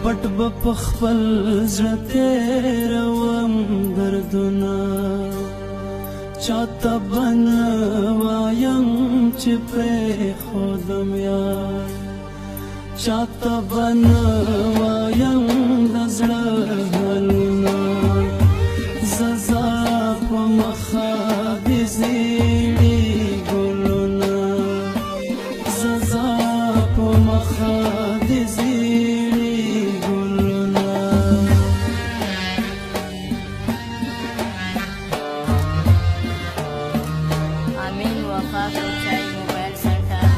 پټ به په خپل زړه تېروم دردونه چاته به نه وایم چې پرېښودم یار چاته به نه وایم د زړه حالونه زه ځه په مخه دې زیړي ګلونه زه ځه په مخه دې زیړي ګلونه امین وفا کوچای موبایل سنټر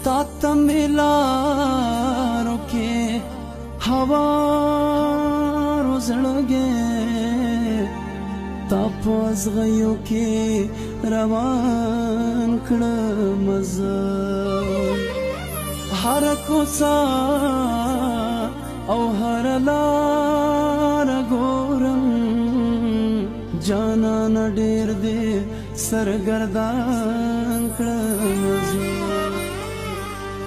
تا ته مې لارو کې هوارو زړګی تا په ازغیو کې روان کړم زه هر کوڅه او هر لاره ګورم جانانه ډېر دې سرګردان کړم زه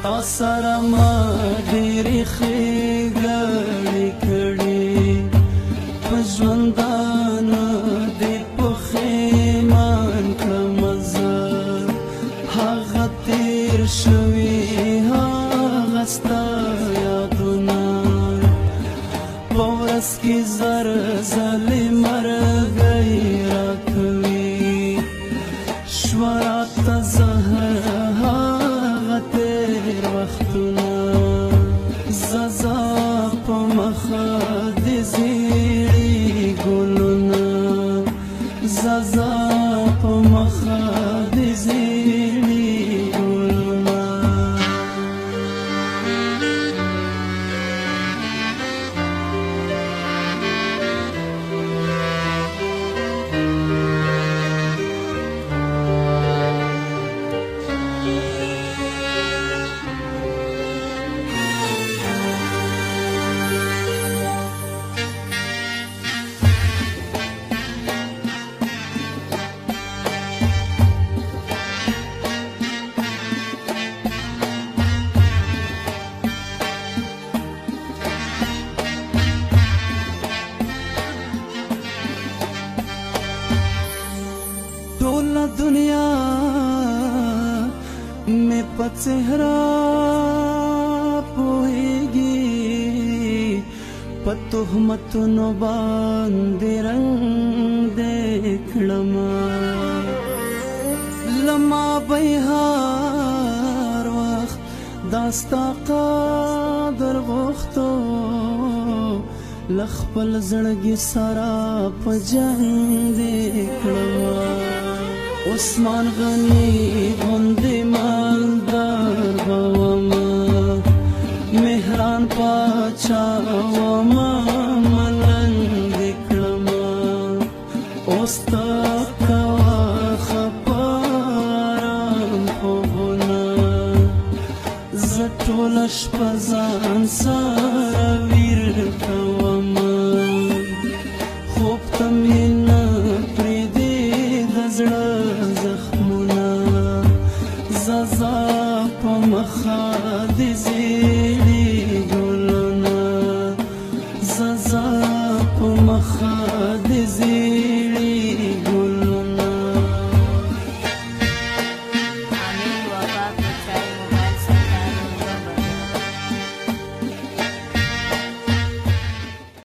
تا سره ما ډېرې ښېګڼې کړې په ژوندانه دې پښېمان کړمه زه هغه تېر شوي هغه ستا یادونه په ورځ کې زر ځلې مرګی راکوي شوه راته زهر هغه تېر وختونه زه ځه په مخه دې زیړي ګلونه زه ځه په مخه دې زیړي ګلونه ټوله دنیا مې په څهره پوهېږي په تهمتونو باندې رنګ دې کړمه له ما به یې هر وخت دا ستا قدر غوښتو له خپل زړګي سره په جنګ دې کړمه عثمان غني غوندې مالدار به ومه مهران پاچا ومه ملنګ دې کړمه اوس ته کوه خفه ارام خوبونه زه ټوله شپه ځان سره ویر کومه خوب ته مې